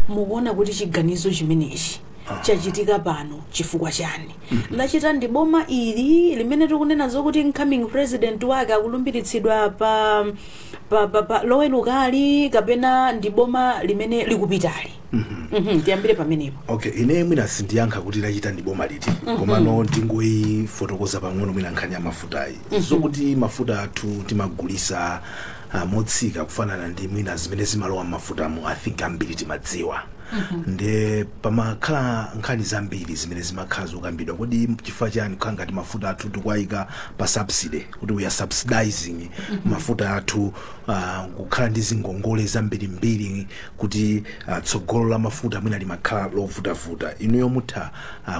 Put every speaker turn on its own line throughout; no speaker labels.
mukuona kuti chiganizo chimenechi chachitika pano chifukwa chani? Lachita ndi boma ili limene tikunena zokuti incoming president wake akulumbiritsidwa pa lowerukali kapena ndi boma limene likupitali? Tiyambire pamenepo.
Okay, ine mwina sindiyankha kuti lachita ndi boma liti, komano ndingoyifotokoza pang'ono mwina nkhani ya mafutayi. Zokuti mafuta athu timagulisa motsika kufanana ndi mwina zimene zimalowa mafutamo, I think ambiri timadziwa. Nde pamakhala nkhani zambiri zimene zimakhala zokambidwa kodi chifukwa chani kukhala ngati mafuta athu tikuwayika pa subsidy, kuti we are subsidizing mafuta athu, kukhala ndi zingongole zambirimbiri kuti tsogolo la mafuta mwina limakhala lovutavuta. Inuyo mutha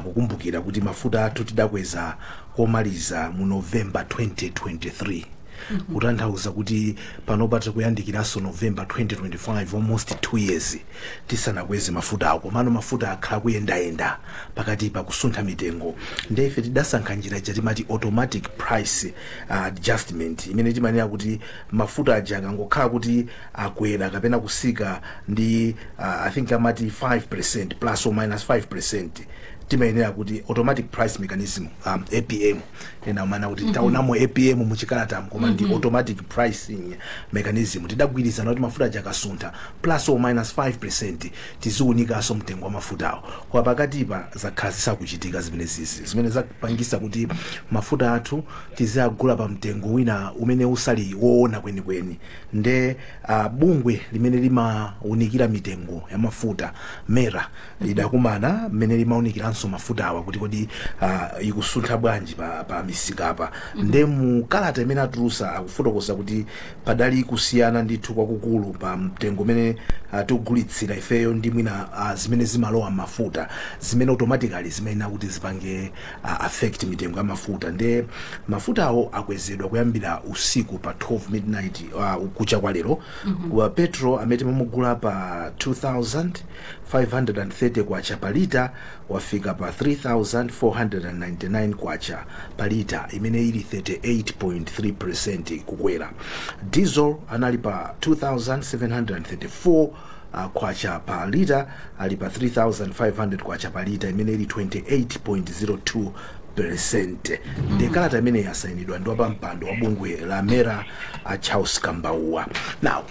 kukumbukira kuti mafuta athu tidakweza komaliza mu November 2023. Kutanthauza kuti panopa tikuyandikiraso November 2025, almost 2 years tisanakweze mafuta ako. Mano mafuta akhala kuyendayenda pakati pa kusuntha mitengo. Ndefe tidasankha njira chatimati automatic price adjustment, imene timanena kuti mafuta aja akangokhala kuti akwera kapena kusika ndi I think amati 5% plus or minus 5%, timayenera kuti automatic price mechanism, APM, ena umana kuti taonamo APM muchikalata koma ndi automatic pricing mechanism. Tidagwirizana kuti mafuta akasuntha plus or minus 5% tiziunikaso mtengo wa mafutawo. Kwa pakatipa zakhala zisakuchitika zimene zapangisa kuti mafuta athu tizagula pa mtengo wina umene usali woona kwenikweni. Nde bungwe limene limaunikira mitengo ya mafuta MERA idakumana mmene limaunikira mafuta awa kuti kodi ikusuntha bwanji pa misika apa. Nde mu kalata imene atulusa akufotokoza kuti padali kusiyana ndithu kwakukulu pa mtengo umene tikugulitsira ifeyo ndi mwina zimene zimalowa mafuta, zimene automatically zimayenera kuti zipange affect mitengo ya mafuta. Nde mafuta awo akwezedwa kuyambira usiku pa 12 midnight kucha kwa lero. Kwa petrol amene timamugula pa 2530 kwacha pa lita wafika pa 3499 kwacha pa lita, imene ili 38.3% kukwera. Diesel anali pa 2734 kwacha pa lita, ali pa 3500 kwacha pa lita, imene ili 28.02%. Kalata imene yasainidwa ndi wapampando wa bungwe la MERA Charles Kambauwa. Now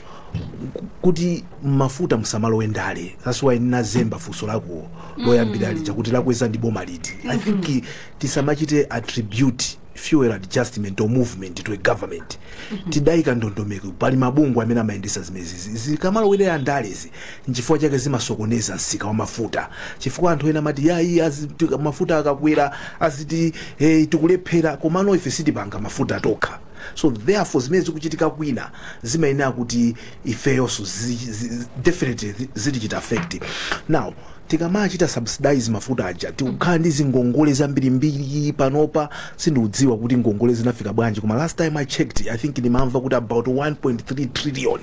kuti mafuta msamalowe ndale, that's why nazemba funso lako loyambira lija kuti lakweza ndi boma liti. I think tisamachite attribute fuel adjustment or movement to a government. Tidayika ndondomeko pali mabungwe amene amayendesa zimezi zikamalowera ndalezi nchifukwa chake zimasokoneza msika wa mafuta, chifukwa anthu ena amati yayi mafuta akakwera aziti tikulephera, komano ife sitipanga mafuta tokha. So therefore zimene zikuchitika kwina zimayenera kuti ifeyonso definitely zitichita affect. Now tikamachita subsidize mafuta aja tikukhala ndi zingongole zambirimbiri panopa sindikudziwa kuti ngongole zinafika bwanji, koma last time I checked I think nimamva kuti about 1.3 trillion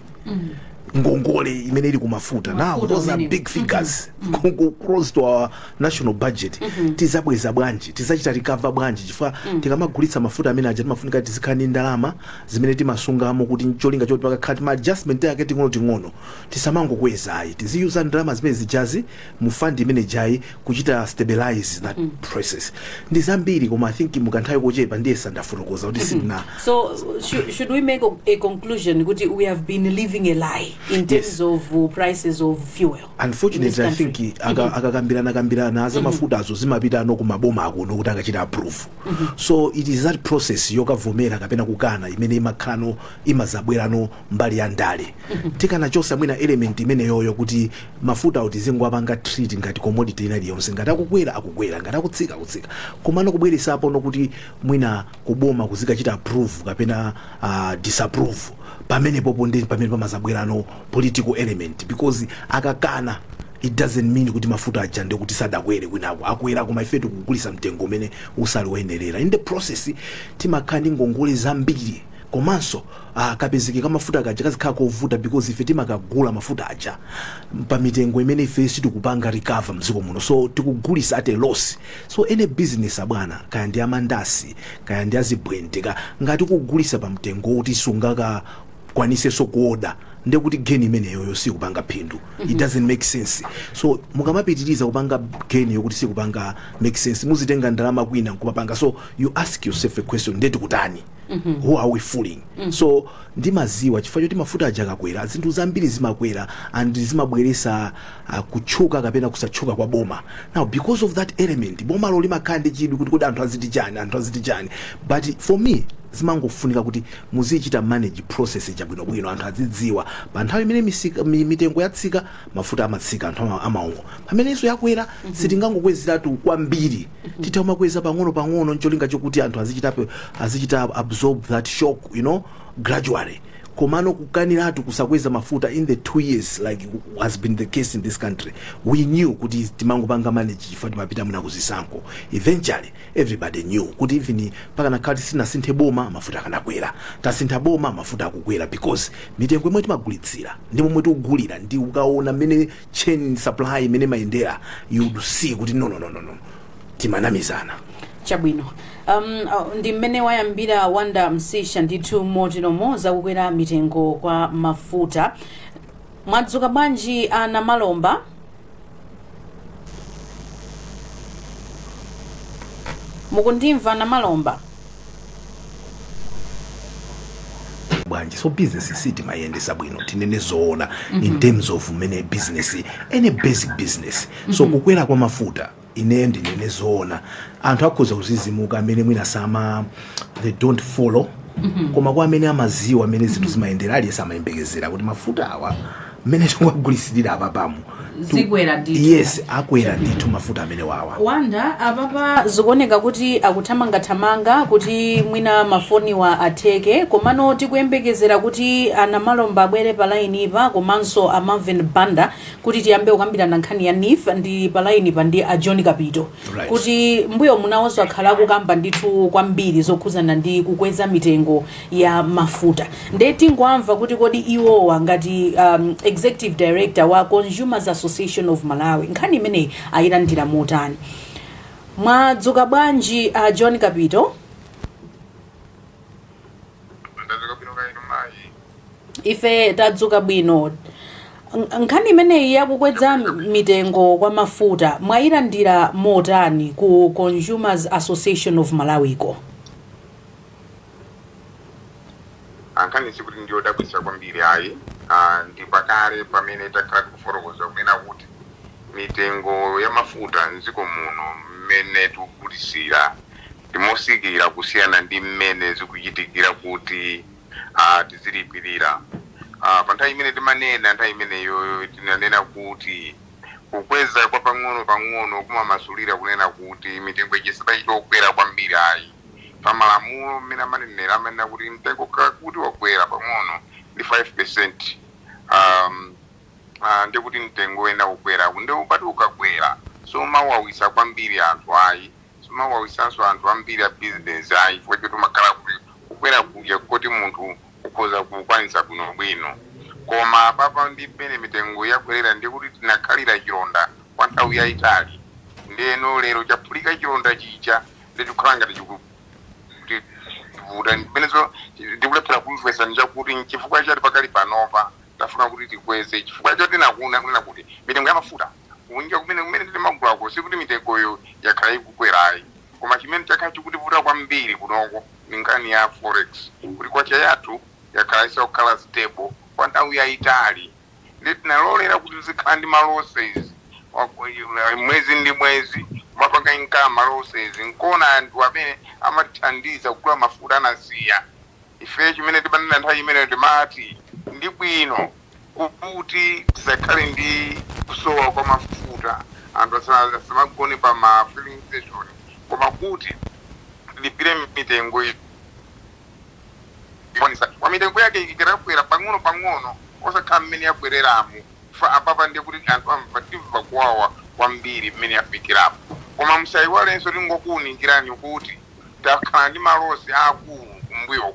ngongole imene ili kumafuta. Now those are big figures close to our national budget. Tizabweza bwanji, tizachita recover bwanji, chifukwa tikamagulitsa mafuta amene aja timafunika tizikhani ndalama zimene timasungamo kuti ncholinga choti pakakhala ma adjustment yake ting'ono tisamangokwezayi, tiziyuza ndalama zimene zijazi mu fund imene jayi kuchita stabilize that process. Ndi zambiri koma I think mukanthawi kochepa ndiye sandafotokoza kuti sina.
So should we make a conclusion kuti we have been living a lie in terms of prices of fuel?
Unfortunately I think akakambirana za mafuta azo zimapita no kumaboma akuno kuti akachita approve. So it is that process yokavomera kapena kukana imene imakhano imazabwerano mbali ya ndale. Tikana chosa mwina element imene yoyo kuti mafuta utizingo apanga treat ngati commodity ina yonse, ngati akukwera ngati akutsika. Komano kubweresa apo no kuti mwina kuboma kuzikachita approve kapena disapprove pamene popo ndi pamene pamazabwerano political element, because akakana it doesn't mean kuti mafuta aja ndi kuti sadakwere kwinako, akwera koma ife tikugulisa mtengo umene usali woyenerera. In the process timakhala ndi ngongole zambiri, komanso kapezeke kamafuta kaja kazikhala kovuta because ife timakagula mafuta aja pa mitengo imene ife sitikupanga recover mdziko muno, so tikugulisa at a loss. So any business abwana, kaya ndi amandasi kaya ndi azibwente ngati kugulisa pa mtengo kuti sungaka kwanise so kuoda ndekuti gain imeneyo sikupanga phindu. It doesn't make sense. So mukamapitiriza kupanga gain yokuti sikupanga make sense, muzitenga ndalama kwina nkupanga. So you ask yourself a question, ndeti kutani? Who are we fooling? So ndimaziwa chifukwa choti mafuta aja akakwera, zinthu zambiri zimakwera and zimabweresa kuchuka kapena kusachuka kwa boma. Now because of that element, boma lo limakhala ndi chidwi kuti anthu aziti chani. But for me zimangofunika kuti muzichita manage process chabwinobwino, anthu azidziwa pa nthawi imene mitengo yatsika mafuta amatsika, anthu amaongo. Pamenenso yakwera sitingangokwezeratu kwambiri, titamakweza pang'ono ncholinga chokuti anthu azichita absorb that shock, gradually. Komano kukaniratu kusakweza mafuta in the 2 years like has been the case in this country. We knew kuti timangopanga manage chifukwa timapita muna kuzisankho. Eventually everybody knew kuti even paka nakhati sinasinthe boma mafuta akanakwera, tasintha boma mafuta akukwera because mitengo imwe timagulitsira ndi momwe tikugulira ndi ukaona mmene chain supply imene mayendera, you would see kuti no timanamizana.
Chabwino. Ndi mmene wayambira Wanda Msisha ndithu motinomoza kukwera mitengo kwa mafuta. Mwadzuka bwanji ana Malomba? Mukundimva na Malomba?
Bwanji, so business city mayendesa bwino tinene zoona in terms of many business, any basic business. So kukwera kwa mafuta ine ndinene zoona anthu akhoza kuzizimuka amene mwina sama they don't follow, koma kwa amene amaziwa amene zinthu zimayendera ali samayembekezera kuti mafuta awa mmene tikugulitsidira apapamu
zikwera ndithu.
Yes, akwera ndithu mafuta amene wawa.
Wanda apapa zikuoneka kuti akuthamanga kuti mwina mafoni wa ateke, komano tikuyembekezera kuti ana Malomba abwere pa line ipa, komanso a Marvin Banda kuti tiyambe kukambirana nkhani ya NIF ndi pa line ipa ndi a John Kapito.
Right.
Kuti mbuyo munawonso akhala kukamba ndithu kwambiri zokhuzana ndi kukweza mitengo ya mafuta. Ndeti ngwamva kuti kodi iwowa ngati executive director wa Consumers Association of Malawi nkhani imene ayilandira motani. Mwadzuka bwanji John Kapito? Ife tadzuka bwino. Nkhani imene yakukweza mitengo kwa mafuta mwayilandira motani ku Consumers Association of Malawi ko?
Ankani sikuti ndio dabisa kwambiri ayi. Ndipakale pamene takhala kufotokoza kunena kuti mitengo ya mafuta nziko muno mmene tikugulisira timosikira kusiyana ndi mmene zikuchitikira kuti tizilipirira. Pa nthawi imene timanena nthawi imeneyo tinanena kuti kukweza kwa pang'ono kumamasulira kunena kuti mitengo ichisipa kukwera kwambiri ayi. Pamalamulo mmene amanenera amanena kuti mtengo kuti wakwera pang'ono ndi 5%. Ndekuti mtengo ena kukwera kunde upati ukakwera so mawawisa kwambiri anthu ayi, so mawawisanso anthu ambiri a business ayi chifukwa choti makhala kuti kukwera kuja kuti munthu ukhoza kukwanisa bwinobwino. Koma papa ndi pene mitengo yakwerera ndikuti tinakhalira chilonda kwa nthawi yayitali, ndeno lero chaphulika chilonda chicha nditikhala ngati vuta ndipenezo ndikulephera kumvesa njakuti chifukwa chati pakali panopa tafuna kuti tikweze chifukwa choti nakuna kunena kuti mitengo ya mafuta kunja kumene timagulako sikuti mitengoyo yakhala ikukwerayi, koma chimene chakhala chikuti vuta kwambiri kunoko ni nkhani ya forex kuti kwacha yathu yakhala isakukhala stable kwa nthawi yayitali. Ndi tinalolera kuti zikhala ndi malosses mwezi ndi mwezi mapanga inka malosses nkona anthu amene amathandiza kugula mafuta anasiya. Ife chimene timanena nthawi imene timati ndi bwino kuti tisakhale ndi kusowa kwa mafuta, anthu asamagone pa ma filling station, koma kuti tilipire mitengo iyi. Kwa mitengo yake ikirakwera pang'ono osakhala mmene yakwereramu apapa ndi kuti anthu amvatimva kuwawa kwambiri mmene yafikirapo. Koma musayiwalenso tingokuwunikirani kuti takhala ndi malosi akulu kumbuyo.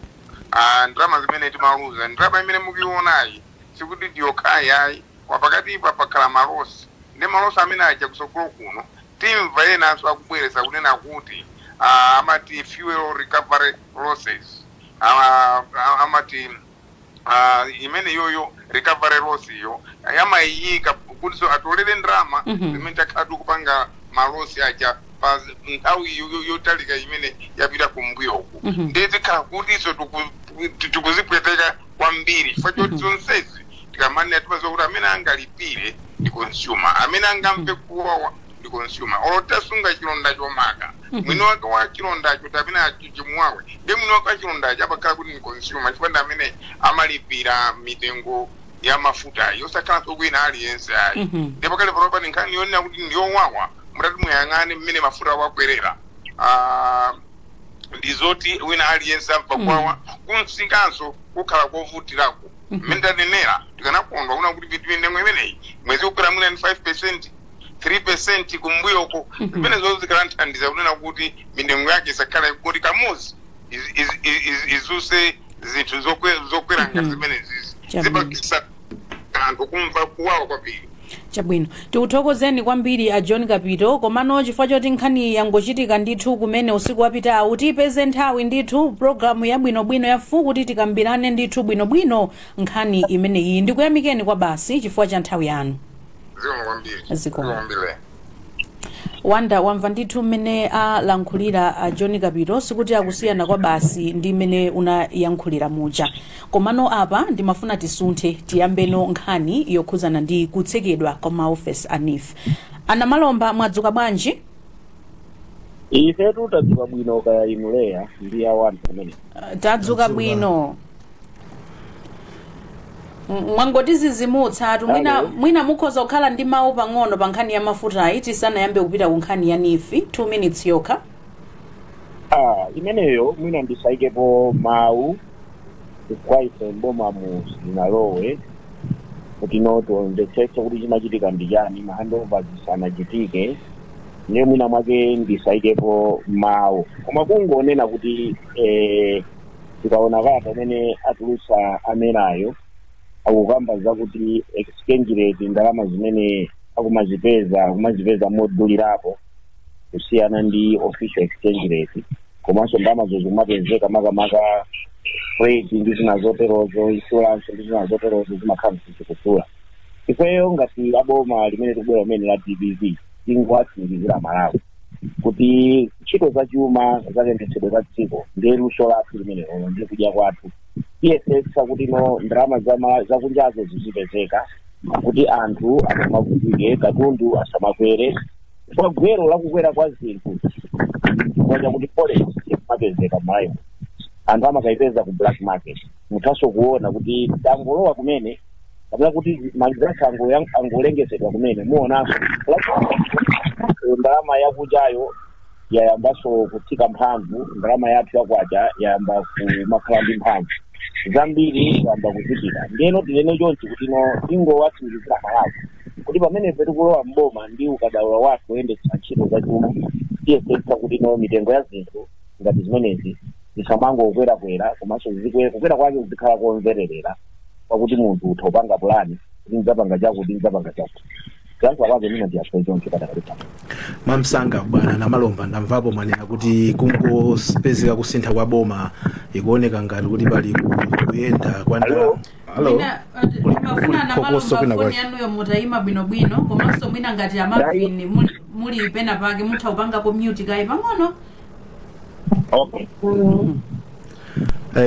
Ndrama zimene timaluza ndrama imene mukionayi sikuti ndiyokhayi ayi, wapakatipa pakhala malosi ndi malosi amene aja kusogolo kuno timva enanso akubweresa kunena kuti amati fuel recovery losses, amati imene yoyo recovery loss iyo yamayika kuti so atolere ndrama zimene takhala tikupanga malosi aja pa nthawi yotalika imene yapita kumbuyoku ndezikhala kuti iso tikuzipweteka kwambiri chifukwa choti zonsezi tikamanena timaziwa kuti amene angalipire ndi consumer, amene angamve kuwawa ndi consumer. Olotasunga chilonda chomaka mwini wake wa chilondacho tapine chimwawe ndi mwini wake wa chilondacho apakhala kuti ni consumer chifukwa ndi amene amalipira mitengo ya mafuta yosakhala sokwina aliyense ayi ndipo kale panopa nkhani yonena kuti ndiyowawa mutati muyang'ane mmene mafuta wakwerera ndizoti wina aliyense ampakwawa kunsikanso kukhala kovutirako mmene tanenera tikanakondwa kuna kuti mitengo imeneyi mwezi ukwera mwina ni 5% 3% kumbuyoko zimene zozo zikalanthandiza kunena kuti mitengo yake isakhala kuti kamuzi izuse zinthu zokwera ngati zimene zizi zipakisa anthu kumva kuwawa kwambiri.
Chabwino tikuthokozeni kwambiri a John Kapito komano chifukwa choti nkhani yangochitika ndithu kumene usiku wapita autipeze nthawi ndithu programu yabwinobwino yafu kuti tikambirane ndithu bwinobwino nkhani imene iyi ndikuyamikeni kwa basi chifukwa cha nthawi yanu.
Zikomo.
Wanda wamva ndithu mmene alankhulira a John Kapito sikuti akusiyana kwa basi ndi mmene unayankhulira muja komano apa ndimafuna tisunthe tiyambeno nkhani yokhuzana ndi kutsekedwa kwa maofesi a NIF. Ana Malomba mwadzuka bwanji?
Ife tadzuka bwino kaya inuleya ndi awanthu kumene.
Tadzuka bwino. Mwangoti zizimutsa mwina mukhoza kukhala ndi mawu pang'ono pa nkhani ya mafuta iti sanayambe kupita ku nkhani ya NIF 2 minutes yokha.
Imeneyo mwina ndisaikepo mawu kwa ife mboma mu sinalowe kuti ndetsetse kuti chimachitika ndi chani mahandover zisanachitike ndiye mwina mwake ndisaikepo mawu koma kungonena kuti tikaona kata amene atulutsa amenayo akukamba zakuti exchange rate ndalama zimene akumazipeza modulirapo kusiyana ndi official exchange rate komanso ndalama zomapezeka makamaka freight ndi zinazoterozo insurance ndi zinazoterozo zimakhala zichikutsula ifeyo ngati aboma limene tikubwera umene la DBV tingwatsimikizira Malawi kuti ntchito za chuma zakayendetsedwe za dziko ndi luso lathu limene ndi kudya kwathu iyesetsa kuti ndalama zakunjazo zizipezeka kuti anthu asamavutike katundu asamakwere kwa gwero lakukwera kwa zinthu kwaja kuti policy imapezeka mwayo anthu amakayipeza ku black market muthaso kuona kuti tangolowa kumene kapena kuti magazeti angolengezedwa kumene muonanso ndalama yakujayo yayambaso kutsika mphamvu ndalama yathu yakwaja yayamba kumakhala ndi mphamvu zambiri yayamba kuchitika ndiyeno tinene chonchi kuti tingowatsimikizira Malawi kuti pamene tikulowa mboma ndi ukadaulo wathu oyendetsa ntchito zachuma tiyesetsa kuti mitengo ya zinthu ngati zimenezi zisamangokwerakwera komanso kukwera kwake zikhala komvererera pakuti munthu utopanga pulani kuti ndzapanga chakuti ndzapanga chakuti
Mamsanga bwana na Malomba ndamvapo mwanena kuti kungopezeka kusintha kwa boma ikuoneka ngati kuti pali kuyenda kwa ndalama.
Hello. Mafuna na Malomba foni yanuyo mutaima bwinobwino komanso mwina ngati amavini muli pena pake mutha upanga ko mute kai pang'ono.
Okay.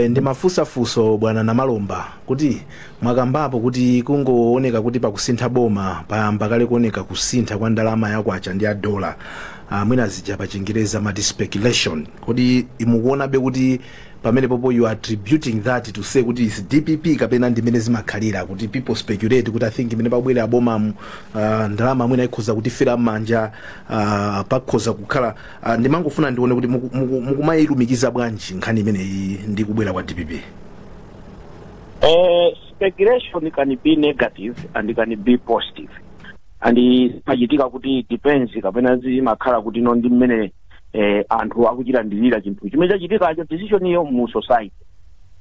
Ndi mafusafuso bwana na Malomba kuti mwakambapo kuti kungooneka kuti pakusintha boma payamba kale kuoneka kusintha kwa ndalama yakwacha ndi $, mwina zija pa Chingereza mati speculation kuti imukuonabe kuti pamene popo you are attributing that to say kuti is DPP kapena ndimene zimakhalira kuti people speculate kuti I think imene pabwera aboma ndalama mwina ikhoza kutifera m'manja pakhoza kukhala ndimangofuna ndione kuti mukumayilumikiza bwanji nkhani imeneyi ndi kubwera kwa DPP.
Speculation can be negative and can be positive and pachitika kuti depends kapena zimakhala kuti ndi mmene anthu akuchilandira chinthu chimene chachitikacho decision iyo mu society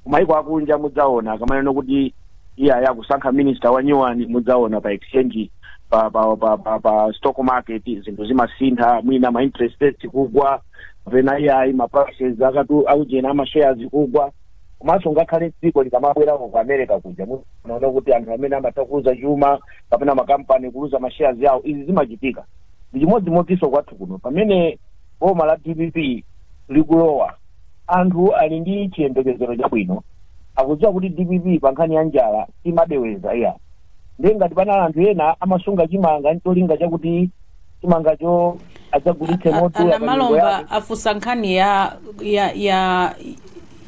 kumaiko akunja mudzaona kamaneno kuti iya yakusankha minister wa nyuwani mudzaona pa exchange pa stock market zinthu zimasintha mwina ma interest rates kugwa kapena iya ma prices akujena ama shares kugwa komanso ngakhale dziko likamabwerako ku America kuja munaona kuti anthu amene amatha kuluza chuma kapena makampani kuluza mashares yawo izi zimachitika. Ndi chimodzimodzinso kwathu kuno pamene boma la DPP likulowa anthu ali ndi chiyembekezero chabwino akudziwa kuti DPP pa nkhani ya njala imadeweza iya ndiye ngati pana anthu ena amasunga chimanga ncholinga chakuti chimangacho adzagulitse moto
ana Malomba afusa nkhani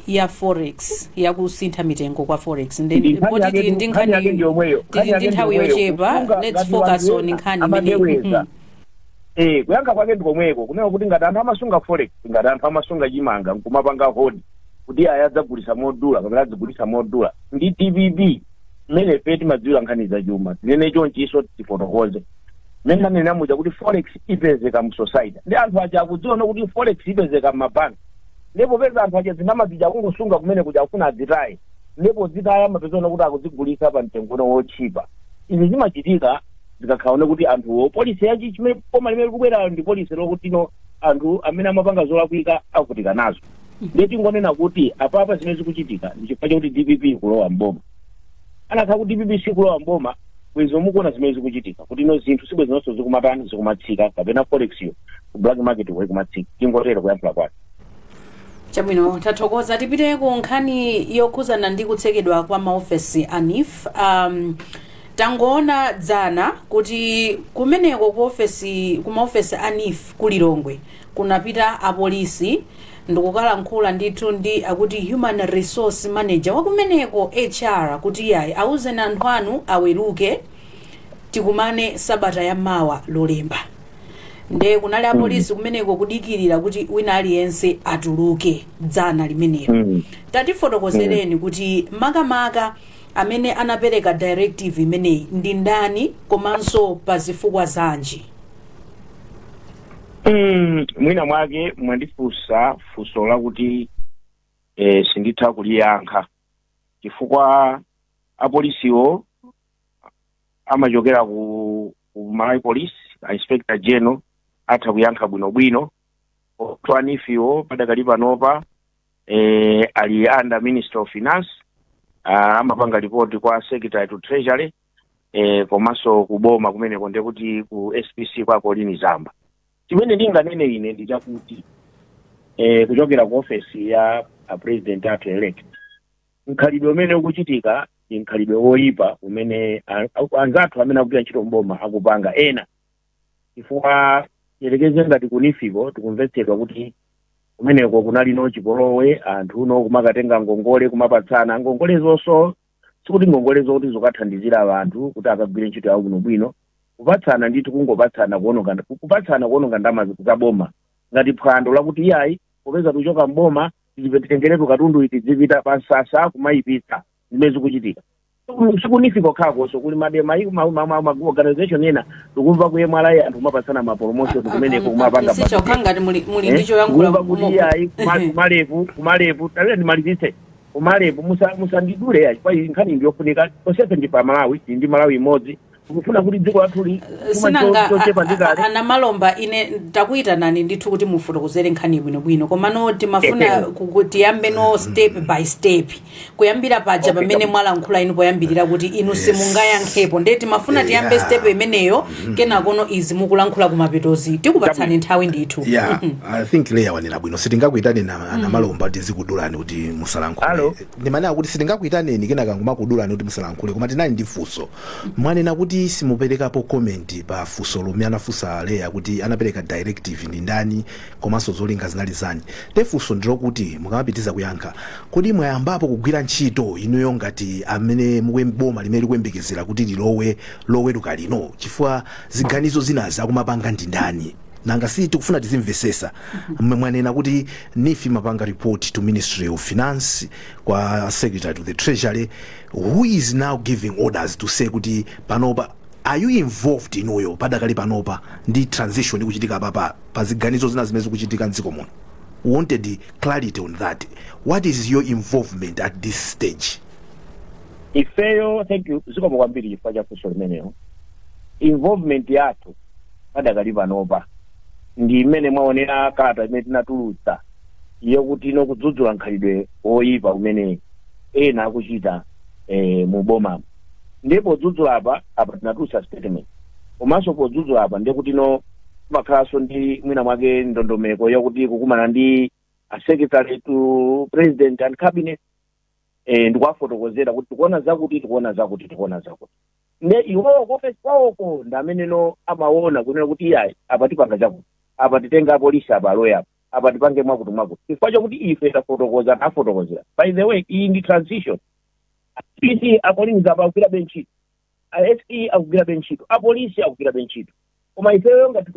ya forex ya kusintha mitengo kwa forex ndi poti ndi nkhani ndi nthawi yochepa. Let's focus on nkhani imene
kuyankha kwake ndikomweko kunena kuti ngati anthu amasunga forex ngati anthu amasunga chimanga nkumapanga hodi kuti aya adzagulitsa modula kapena adzigulitsa modula ndi DPP mmene peti madziwira nkhani za chuma tinene chonchiso tifotokoze mmene nanena muja kuti forex ipezeka mu society ndi anthu aja akudziwa kuti forex ipezeka m'mabanki ndipo peza anthu aja zinamazija kungosunga kumene kuja akufuna adzitaye ndipo zitaya mapezona kuti akudzigulitsa pa mtengo wochipa. Izi zimachitika zikakhaone kuti anthuwo polisi yachi chimene koma limene likubwera ndi polisi lokuti anthu amene amapanga zolakwika akutika nazo. Ndiye tingonena kuti apapa zimene zikuchitika ndi chifukwa chakuti DPP kulowa mboma. Anakhala kuti DPP sikulowa mboma bwezo mukuona zimene zikuchitika kuti zinthu sibwe zinonso zikumatani zikumatsika kapena forex yo ku black market wo ikumatsika. Tingotero kuyankhula kwake.
Chabwino tathokoza tipite ku nkhani yokhuzana ndi kutsekedwa kwa maofesi a NIF. Tangoona dzana kuti kumeneko ku maofesi a NIF kulilongwe kunapita apolisi ndikukalankhula ndithu ndi akuti human resource manager wakumeneko HR kuti yayi auze anthu anu aweruke tikumane sabata ya mawa lolemba. Nde kunali apolisi kumeneko kudikirira kuti wina aliyense atuluke dzana limenelo. Tatifotokozereni kuti makamaka amene anapereka directive imeneyi ndi ndani komanso pa zifukwa zanji?
Mwina mwake mwandifunsa funso lakuti sinditha kuliyankha chifukwa apolisiwo amachokera ku Malawi Police, Inspector General atha kuyankha bwinobwino. Twanifiwo padakali panopa ali under Minister of Finance, amapanga report kwa Secretary to Treasury komanso kuboma kumeneko ndiye kuti ku SPC kwa Colin Zamba. Chimene ndinganene ine ndi chakuti kuchokera ku office ya president athu elect mkhalidwe umene ukuchitika ndi mkhalidwe woyipa umene anzathu amene akugwira ntchito mboma akupanga ena chifukwa yerekeze ngati kunifiko tikumvetsedwa kuti kumeneko kunali chipolowe anthu kumakatenga ngongole kumapatsana ngongole zonso sikuti ngongole zokuti zokathandizira anthu kuti akagwire ntchito yawo bwinobwino kupatsana ndithu kungopatsana kuononga ndalama zaboma ngati phwando lakuti iyayi popeza tuchoka mboma titengeretu katundu iti zipita pansasa kumayipitsa zimene zikuchitika. Sikunifiko khakonso kuli madema organization ena tikumva kuyemwalayi anthu kumapatsana mapromotion kumeneko kumapanga
sichokhangati muli ndicho yankhula
kuti iyayi kumalevu talera ndimalizitse kumalevu musandidule yayi kwa nkhani ndiyofunika konsefe ndi pa Malawi ndi Malawi imodzi kufuna kuti dziko lathu
sinanga ana Malomba ine takuita nani ndithu kuti mufotokozere nkhani bwinobwino komano timafuna kuti yambe step by step kuyambira paja pamene mwalankhula inu poyambirira kuti inu simungayankhepo ndiye timafuna tiyambe step imeneyo kenakono izi mukulankhula kumapetozi tikupatsani nthawi ndithu.
I think leya wanena bwino sitingakuitane na Malomba tizikudulani kuti musalankhule ndimana kuti sitingakuitaneni kenaka ngumakudulani kuti musalankhule koma tinali ndi funso mwanena kuti simuperekapo comment pa funso lomwe anafunsa leya kuti anapereka directive ndi ndani komanso zolinga zinali zani. Tefunso ndilokuti mukamapitiza kuyankha kodi mwayambapo kugwira ntchito inuyo ngati amene boma limene likuyembekezera kuti liloweruka lino chifukwa ziganizo zinazi akumapanga ndi ndani nanga si tikufuna tizimvesesa. Mwanena kuti NIF mapanga report to Ministry of Finance kwa Secretary to the Treasury, who is now giving orders to say kuti panopa are you involved inuyo padakali panopa ndi transition ikuchitika papa pa ziganizo zina zimene zikuchitika mdziko muno? Wanted clarity on that. What is your involvement at this stage?
Ifeyo, thank you, zikomo kwambiri chifukwa cha funso limenelo. Involvement yathu padakali panopa ndi imene mwaonera kata imene tinatulutsa yokuti kudzudzula nkhalidwe oyipa kumene ena akuchita mu boma. Ndipo dzudzula apa tinatulutsa statement. Komanso podzudzula apa ndekuti kumakhalanso ndi mwina mwake ndondomeko yakuti kukumana ndi a secretary to president and cabinet ndikuwafotokozera kuti tikuona zakuti. Ne iwowo kofesi kwawoko ndi ameneno amaona kunena kuti iyayi apa tipanga chakuti, apa titenga apolisi apa aloya apa tipange mwakuti. Chifukwa chakuti ife tafotokozera. By the way, iyi ndi transition. PC apolisi apa akugwira benchito, SE akugwira benchito, apolisi akugwira benchito. Koma ifeyo ngati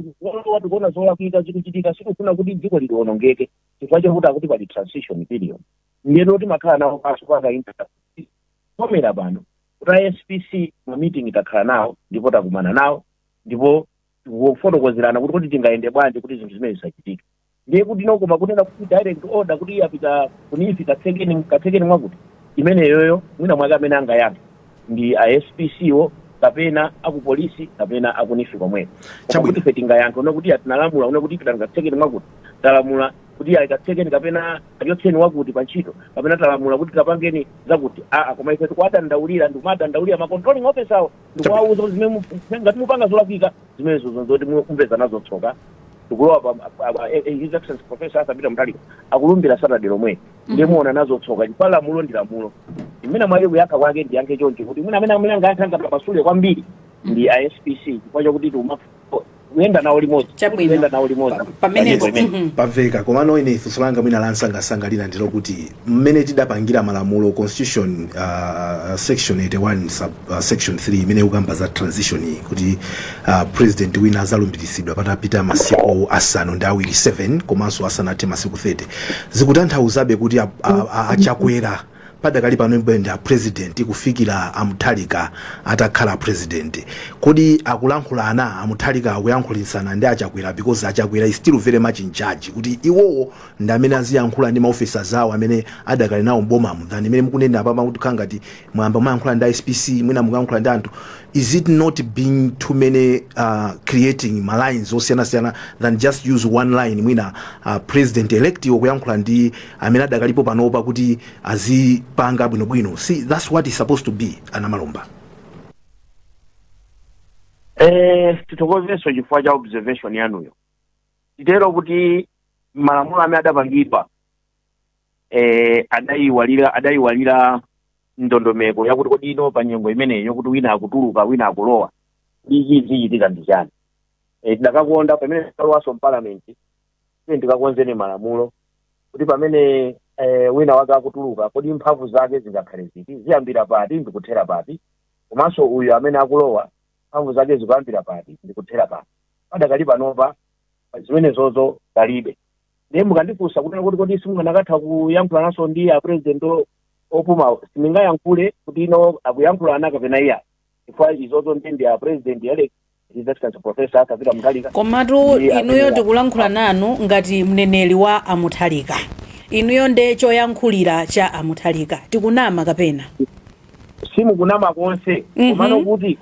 tikuona zolakwika zikuchitika sikufuna kuti dziko liwonongeke chifukwa chakuti akuti pali transition period. Ndiyeno timakhala nawo paso panga komera pano kuti SPC ma meeting itakhala nawo ndipo takumana nawo ndipo kufotokozerana kuti tingaende bwanji kuti zinthu zimene zisachitika. Ndiye kuti koma kunena kuti direct order kuti apita kunifi katsekeni mwakuti imeneyoyo mwina mwake amene angayankhe ndi SPC wo kapena akupolisi kapena akunifi komweko. Kuti ife tingayankhe kuti atinalamula kuti ipita katsekeni mwakuti talamula kuti ayikatsekeni kapena ayotseni wakuti pantchito kapena talamula kuti kapangeni zakuti koma ife tikuwadandaulira ndikumadandaulira ma controlling officer awo ndikuwauza kuti zimene ngati mupanga zolakwika zimene zoti mumpeza nazo tsoka. Tikulowa His Excellency Professor Arthur Peter Mutharika akulumbira Saturday lomwe ndimuona nazo tsoka chifukwa lamulo ndi lamulo. Imene mwake kuyakha kwake ndiyankhe choncho kuti mwina amene angayankha pasule kwambiri ndi SPC chifukwa chakuti kuyenda nawo limodzi.
Pamveka komano ine funso langa mwina lansanga lina ndilo kuti mmene tidapangira malamulo constitution section 81 section 3 imene ikukamba za transition kuti president wina azalumbiritsidwa patapita masiku asanu ndi awiri 7 komanso asanathe masiku 30 zikutanthauzabe kuti achakwera padakali pano mbenda president kufikira Mutharika atakhala president. Kodi akulankhulana Mutharika akuyankhulinsana ndi achakwera because achakwera is still very much in charge kuti iwowo ndi amene aziyankhula ndi maofficers awo amene adakali nawo mboma mudhani imene mukunena apa kuti khangati mwamba mwayankhula ndi SPC mwina mukuyankhula ndi anthu. Is it not being too many creating lines osiyana than just use one line mwina president elect okuyankhula ndi amene adakalipo panopa kuti azipanga bwinobwino? See, that's what is supposed to be. Anamalomba
titokozenso chifukwa cha observation yanuyo. Titero kuti malamulo amene adapangidwa adayiwalira ndondomeko yakuti kodi pa nyengo imeneyo kuti wina akutuluka wina akulowa zichitika ndi chani. Tidakakonda pamene talowaso mparliament tikakonzeni malamulo kuti pamene wina wake akutuluka kodi mphamvu zake zingakhale ziti, ziyambira pati ndikuthera pati, komanso uyu amene akulowa mphamvu zake zikuyambira pati ndikuthera pati. Padakali panopa zimene zozo palibe. Ndiye mukandifunsa kuti kodi simunganakatha kuyankhulananso ndi president opuma simingayankhule kuti akuyankhulana kapena iya chifukwa izozo ndi president elect His Excellency Professor Arthur Peter Mutharika.
Komatu inuyo tikulankhula nanu ngati mneneri wa Mutharika. Inuyo nde choyankhulira cha Mutharika. Tikunama kapena?
Simukunama konse. Komano kuti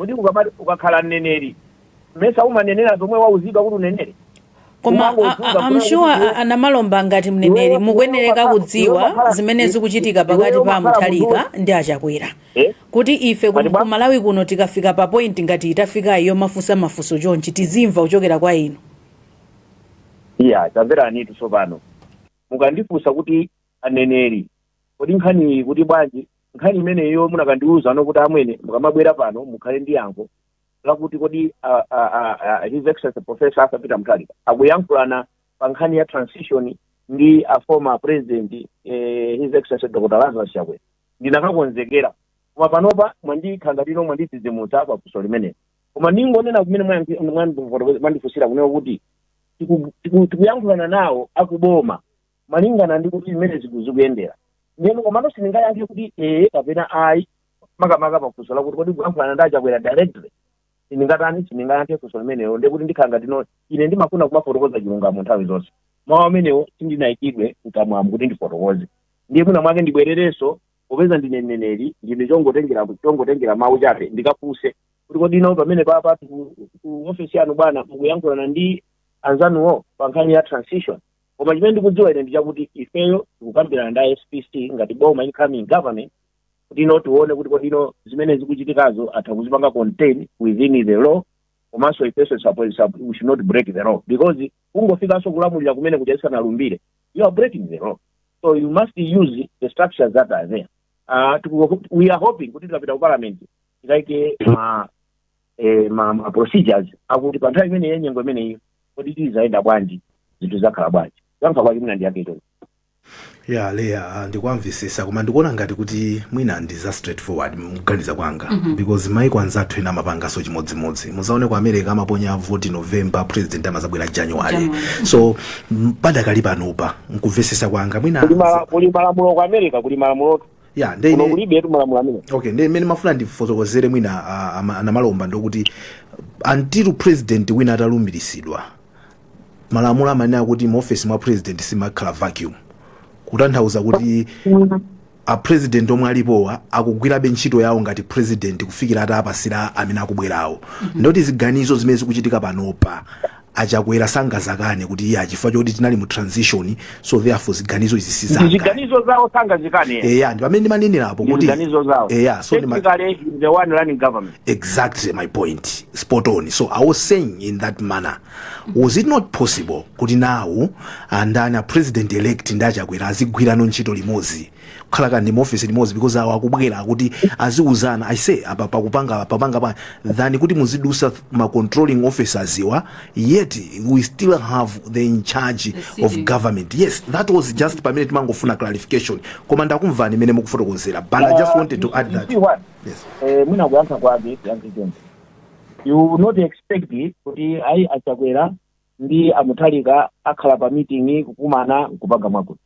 ukakhala mneneri mesa umanenera zomwe wauzidwa kuti unenere.
Koma I'm sure Anamalomba ngati mneneri mukuyenereka kudziwa zimene zikuchitika pakati pa Mutharika ndi achakwera. Kuti ife ku Malawi kuno tikafika pa point ngati itafika iyo mafunso chonchi tizimva uchokera kwa inu.
Tamverani tsopano. Mukandifunsa kuti aneneri kodi nkhani kuti bwanji nkhani imeneyo munakandiuza kuti amwene mukamabwera pano mukhale ndi yankho lakuti kodi His Excellency Professor Arthur Peter Mutharika akuyankhulana pa nkhani ya transition ndi a former president His Excellency Dr. Lazarus Chakwera. Ndinakakonzekera koma panopa mwandikhangatiro mwanditidzimutsa pa funso limene. Koma ningonena kumene mwandifunsira kunena kuti tikuyankhulana nawo akuboma malingana ndi kuti zimene zikuyendera. Ndiyeno komano sindingayankhe kuti kapena ayi makamaka pa funso lakuti kodi kuyankhulana ndi achakwera directly sindingayankhe funso limeneyo ndikuti ndikhangatino ine ndimafuna kumafotokoza chilungamo nthawi zonse. Mawu amenewo sindinayikidwe mkamwambo kuti ndifotokoze. Ndiye mwina mwake ndibwererenso popeza ndine mneneri ndine chongotengera mawu chabe ndikafunse kuti kodi pamene papa ku office yanu bwana mukuyankhulana ndi anzanuwo pa nkhani ya transition koma chimene ndikudziwa ine ndichakuti ifeyo tikukambirana ndi SPC ngati boma incoming government kuti tione kuti kodino zimene zikuchitikazo atha kuzipanga contain within the law, komanso ifeso we should not break the law, because ungofikanso kulamulira kumene kuti asanalumbire, you are breaking the law. So you must use the structures that are there. We are hoping kuti tikapita ku parliament tikaike ma procedures akuti pa nthawi imene yenyengo imeneyi kodi tizaenda bwanji, zinthu zakhala bwanji. Yankha kwa chimene ndiyakito.
Yeah, Leah, ndikwamvisisa koma ndikuona ngati kuti mwina ndiza straightforward mukuganiza kwanga, because maiko anzathu ena mapangaso chimodzimodzi. Muzaone ku America amaponya vote November, president amazabwera January. So padakali panopa nkuvesesa kwanga mwina
kuli malamulo ku America, kuli malamulo.
Yeah, ndene
kulibe tu malamulo amene.
Okay, ndene mafuna ndifotokozere mwina anamalomba ndokuti until president wina atalumbiritsidwa malamulo amanena kuti mu office mwa president simakhala vacuum, kutanthauza kuti a president omwe alipowa akugwirabe ntchito yawo ngati president kufikira atapasira amene akubwerawo. Ndoti ziganizo zimene zikuchitika panopa achakwera sangazakane kuti iye achifukwa choti tinali mu transition, so therefore ziganizo izi sizanga.
Ziganizo zawo sangazikane.
Ndi pamene ndimanenerapo kuti
ziganizo zawo.
So
technically the one running government.
Exactly my point. Spot on. So I was saying in that manner, was it not possible kuti now andana president elect ndachakwera azigwirano ntchito limodzi kukhala ndi office limodzi, because awo akubwera kuti aziuzana I say apa papanga pa than kuti muzidusa ma controlling officers iwa, yet we still have the in charge of government. Yes, that was just permanent mangofuna clarification. Koma ndakumvani mene mukufotokozera, but I just wanted to add that.
Yes. Mwina kuyanka kwa bit yankitonzi. You not expect kuti ai achakwera ndi amutalika akhala pa meeting kukumana kupanga mwakuti.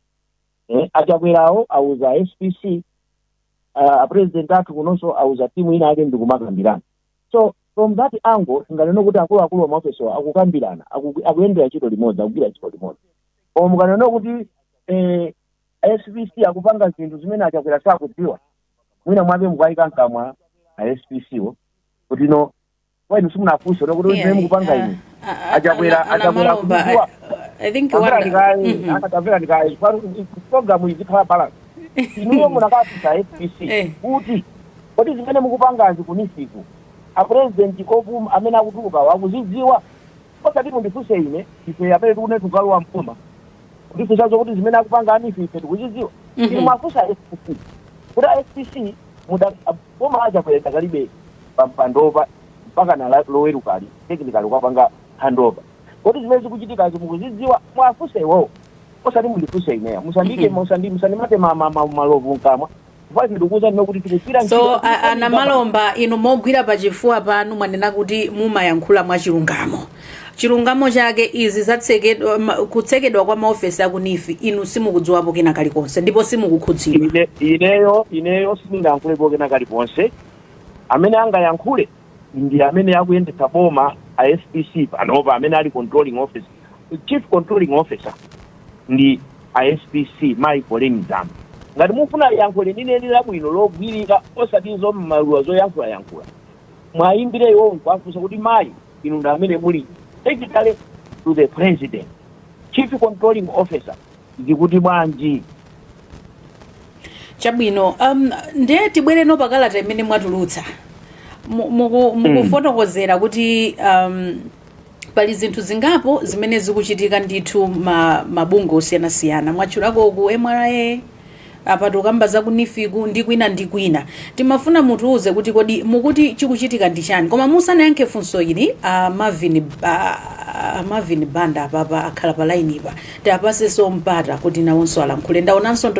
Achakwerawo auza SPC, president athu kunonso auza timu ina ake ndikumakambirana. So from that angle nganeno kuti akulu wa maofeso akukambirana, akuyendera ntchito limodzi, akugwira ntchito limodzi. Koma mukaneno kuti SPC akupanga zinthu zimene achakwera sakudziwa, mwina mwabe mukayika nkamwa SPC wo kuti no wenu simunafunsa kuti zimene mukupanga ine achakwera kudziwa.
I think
program izikhala balance. Iniyo munakafisa SPC kuti kodi zimene mukupangazi kunisiku a president kopu amene akutuluka wakuzidziwa, osati mundifuse ine ife apere tikune tukalowa mpuma ndifusazo kuti zimene akupanga anife ife tikuzidziwa. Ine mwafusa SPC kuti SPC muda boma achakwera kalibe pampandova mpaka na lowerukali technically kwapanga handover. Kodi zimene zikuchitika mukuzidziwa, mwafuse iwo osati mundifuse ineya musandike musandimate malovu nkamwa kufazi ndikuza kuti tikupira.
So anamalomba inu mogwira pachifuwa panu mwanena kuti mumayankhula mwa chilungamo chake izi zatsekedwa kutsekedwa kwa maofesi akunifi inu simukudziwapo kena kalikonse ndipo simukukhudzidwa.
Ineyo simingayankhulepo kena kalikonse. Amene angayankhule ndi amene akuyendetsa boma a SPC panopa amene ali controlling officer. Chief controlling officer ndi a SPC Michael Nzambe. Ngati mufuna yankhule nine labwino logwirika osatizo mmaluwa zoyankhula mwayimbire iwo nkwafunsa kuti mayi inu ndi amene muli technically to the president, chief controlling officer ndikuti bwanji.
Chabwino ndiye tibwere no pakalata imene mwatulutsa mukufotokozera kuti pali zinthu zingapo zimene zikuchitika ndithu mabungo osiyanasiyana mwachulako ku MRA apa tukamba zakunifiku ndi kwina timafuna mutiuze kuti kodi mukuti chikuchitika ndi chani, koma musanayankhe funso ili Marvin Banda apapa akhala pa line ipa tiapasenso mpata kuti nawonso alankhule. Ndaonanso